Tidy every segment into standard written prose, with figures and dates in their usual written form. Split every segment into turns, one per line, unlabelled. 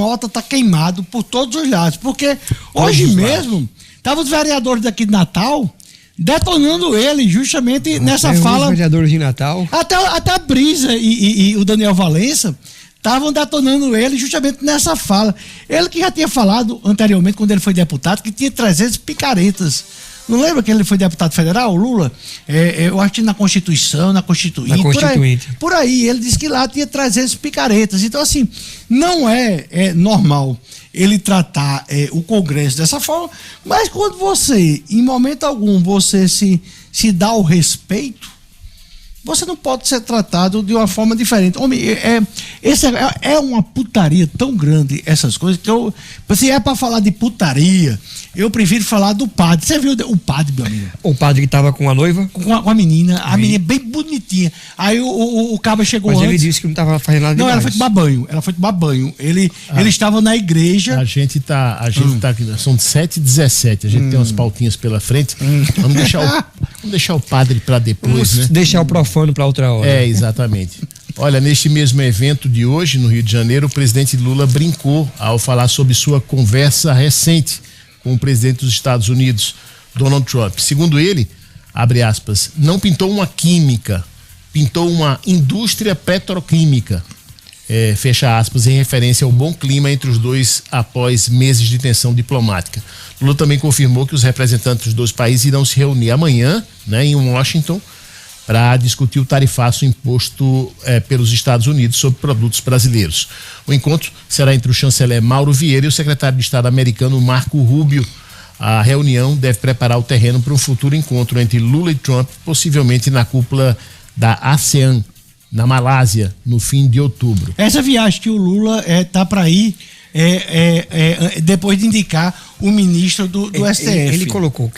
Mota tá queimado por todos os lados, porque hoje mesmo estavam os vereadores daqui de Natal detonando ele justamente nessa fala.
Os vereadores de Natal.
Até a Brisa e o Daniel Valença estavam detonando ele justamente nessa fala. Ele que já tinha falado anteriormente, quando ele foi deputado, que tinha 300 picaretas. Não lembra que ele foi deputado federal, o Lula? Eu acho que na Constituição, na Constituinte. Por aí, ele disse que lá tinha 300 picaretas. Então, assim, não é normal ele tratar o Congresso dessa forma, mas quando você, em momento algum, você se dá o respeito, você não pode ser tratado de uma forma diferente. Homem, é uma putaria tão grande essas coisas, que se é pra falar de putaria, eu prefiro falar do padre. Você viu o padre, meu amigo?
O padre que tava com a noiva?
Com a menina, a menina bem bonitinha. Aí o cabo chegou
Mas
antes.
ele disse que não tava fazendo nada demais.
Não, ela foi tomar banho. Ele estava na igreja.
A gente tá aqui, são 7h17, a gente tem umas pautinhas pela frente. Vamos deixar o padre para depois, né?
Deixar o profano para outra hora.
Exatamente. Olha, neste mesmo evento de hoje, no Rio de Janeiro, o presidente Lula brincou ao falar sobre sua conversa recente com o presidente dos Estados Unidos, Donald Trump. Segundo ele, abre aspas, não pintou uma química, pintou uma indústria petroquímica, fecha aspas, em referência ao bom clima entre os dois após meses de tensão diplomática. Lula também confirmou que os representantes dos dois países irão se reunir amanhã, né, em Washington, para discutir o tarifaço imposto pelos Estados Unidos sobre produtos brasileiros. O encontro será entre o chanceler Mauro Vieira e o secretário de Estado americano Marco Rubio. A reunião deve preparar o terreno para um futuro encontro entre Lula e Trump, possivelmente na cúpula da ASEAN, na Malásia, no fim de outubro.
Essa viagem que o Lula tá para ir depois de indicar o ministro do STF.
Ele colocou,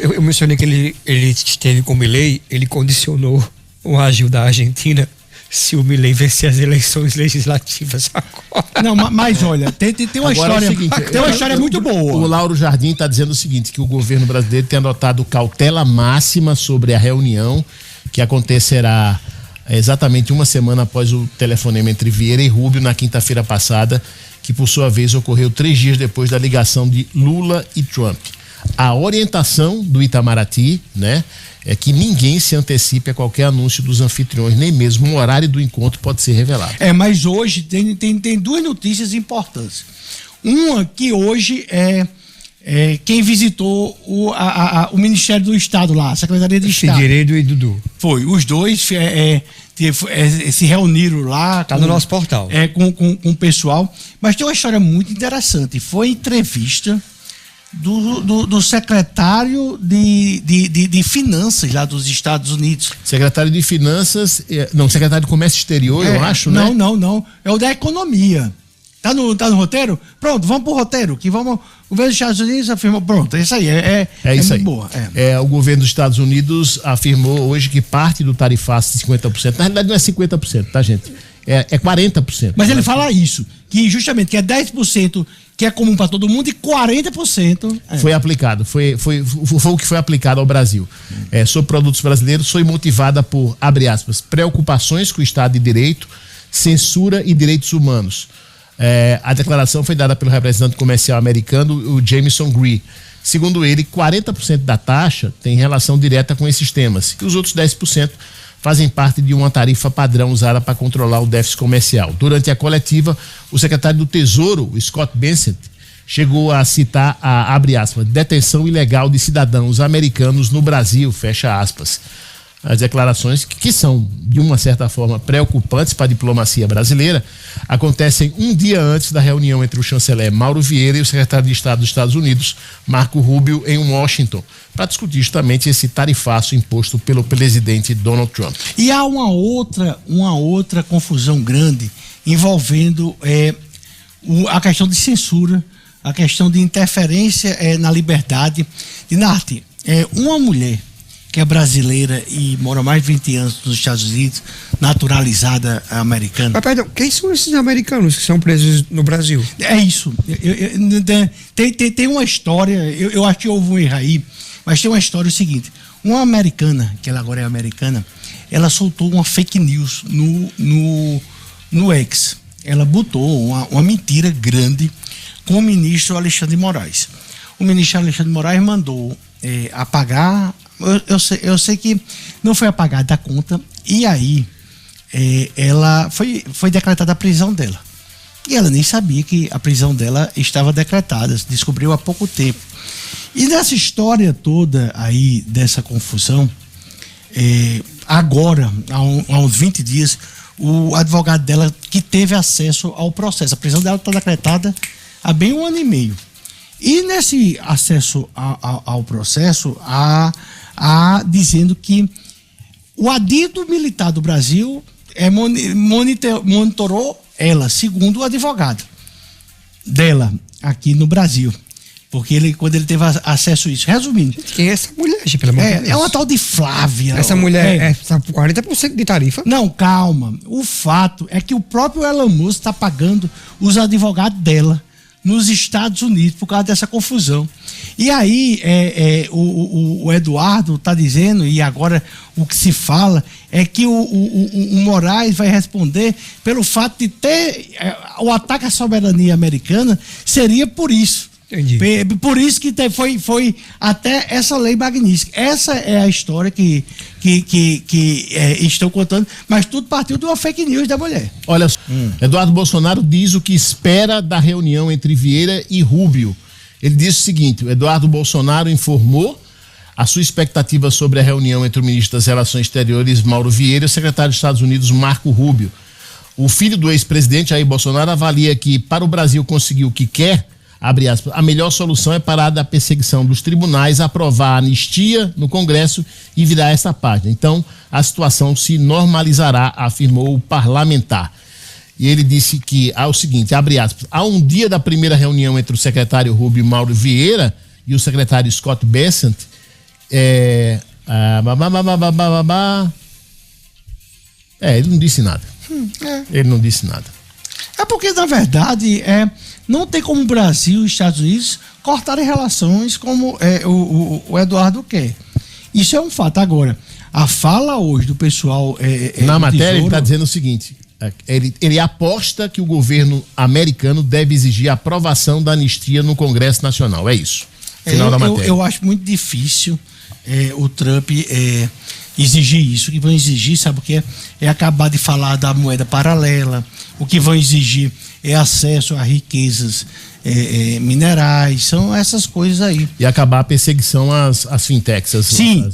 eu mencionei que ele esteve com o Milei, ele condicionou o agir da Argentina se o Milei vencer as eleições legislativas agora.
Não, mas olha, tem uma história, tem uma história muito boa.
O Lauro Jardim está dizendo o seguinte, que o governo brasileiro tem adotado cautela máxima sobre a reunião que acontecerá exatamente uma semana após o telefonema entre Vieira e Rubio na quinta-feira passada, que por sua vez ocorreu 3 dias depois da ligação de Lula e Trump. A orientação do Itamaraty, né, é que ninguém se antecipe a qualquer anúncio dos anfitriões, nem mesmo o horário do encontro pode ser revelado.
Mas hoje tem 2 notícias importantes. Uma que hoje quem visitou o Ministério do Estado lá, a Secretaria de Estado.
Figueiredo e Dudu.
Foi, os dois se reuniram lá.
Tá no nosso portal.
Com o pessoal. Mas tem uma história muito interessante. Foi entrevista do secretário de Finanças lá dos Estados Unidos.
Secretário de Finanças, secretário de Comércio Exterior, eu acho, né?
Não. É o da Economia. Tá no roteiro? Pronto, vamos pro roteiro, que vamos. O governo dos Estados Unidos afirmou, pronto, é isso aí,
isso aí.
Boa.
O governo dos Estados Unidos afirmou hoje que parte do tarifaço de 50%, na realidade não é 50%, tá, gente? É 40%.
Mas ele fala isso, que justamente que é 10% que é comum para todo mundo e 40%...
Foi aplicado, foi o que foi aplicado ao Brasil. Sobre produtos brasileiros, foi motivada por, abre aspas, preocupações com o Estado de Direito, censura e direitos humanos. A declaração foi dada pelo representante comercial americano, o Jameson Gree. Segundo ele, 40% da taxa tem relação direta com esses temas, e os outros 10% fazem parte de uma tarifa padrão usada para controlar o déficit comercial. Durante a coletiva, o secretário do Tesouro, Scott Bessent, chegou a citar a, abre aspas, detenção ilegal de cidadãos americanos no Brasil, fecha aspas. As declarações, que são, de uma certa forma, preocupantes para a diplomacia brasileira, acontecem um dia antes da reunião entre o chanceler Mauro Vieira e o secretário de Estado dos Estados Unidos, Marco Rubio, em Washington, para discutir justamente esse tarifaço imposto pelo presidente Donald Trump.
E há uma outra confusão grande envolvendo a questão de censura, a questão de interferência na liberdade. Dinarte, uma mulher que é brasileira e mora mais de 20 anos nos Estados Unidos, naturalizada americana.
Mas perdão, quem são esses americanos que são presos no Brasil?
É isso. Tem uma história, eu acho que houve um erro aí, mas tem uma história seguinte. Uma americana, que ela agora é americana, ela soltou uma fake news no X. ela botou uma mentira grande com o ministro Alexandre de Moraes. O ministro Alexandre de Moraes mandou apagar, eu sei que não foi apagada da conta, e aí ela foi decretada a prisão dela. E ela nem sabia que a prisão dela estava decretada, se descobriu há pouco tempo. E nessa história toda aí, dessa confusão, agora, há uns 20 dias, o advogado dela que teve acesso ao processo, a prisão dela está decretada há bem 1 ano e meio. E nesse acesso ao processo, há dizendo que o adito militar do Brasil monitorou ela, segundo o advogado dela aqui no Brasil. Porque quando ele teve acesso a isso, resumindo.
Quem é essa mulher, gente, pelo amor de Deus?
É uma tal de Flávia.
Essa mulher tá por 40% de tarifa?
Não, calma. O fato é que o próprio Elon Musk está pagando os advogados dela nos Estados Unidos por causa dessa confusão. E aí o Eduardo está dizendo, e agora o que se fala é que o Moraes vai responder pelo fato de ter o ataque à soberania americana, seria por isso.
Entendi.
Por isso que foi até essa lei magnífica. Essa é a história que estão contando, mas tudo partiu de uma fake news da mulher.
Olha só, Eduardo Bolsonaro diz o que espera da reunião entre Vieira e Rubio. Ele disse o seguinte: o Eduardo Bolsonaro informou a sua expectativa sobre a reunião entre o ministro das Relações Exteriores, Mauro Vieira, e o secretário dos Estados Unidos, Marco Rubio. O filho do ex-presidente Jair Bolsonaro avalia que, para o Brasil conseguir o que quer, abre aspas, a melhor solução é parar da perseguição dos tribunais, aprovar a anistia no Congresso e virar essa página. Então, a situação se normalizará, afirmou o parlamentar. E ele disse que, o seguinte, abre aspas, há um dia da primeira reunião entre o secretário Rubio Mauro Vieira e o secretário Scott Bessent, ele não disse nada. Ele não disse nada.
É porque, na verdade, não tem como o Brasil e os Estados Unidos cortarem relações como o Eduardo quer. Isso é um fato. Agora, a fala hoje do pessoal...
Na matéria, ele está dizendo o seguinte, ele aposta que o governo americano deve exigir a aprovação da anistia no Congresso Nacional. É isso. Final da matéria.
Eu acho muito difícil o Trump exigir isso. O que vão exigir, sabe o que é acabar de falar da moeda paralela. O que vão exigir é acesso a riquezas minerais, são essas coisas aí.
E acabar a perseguição às fintechs.
Sim.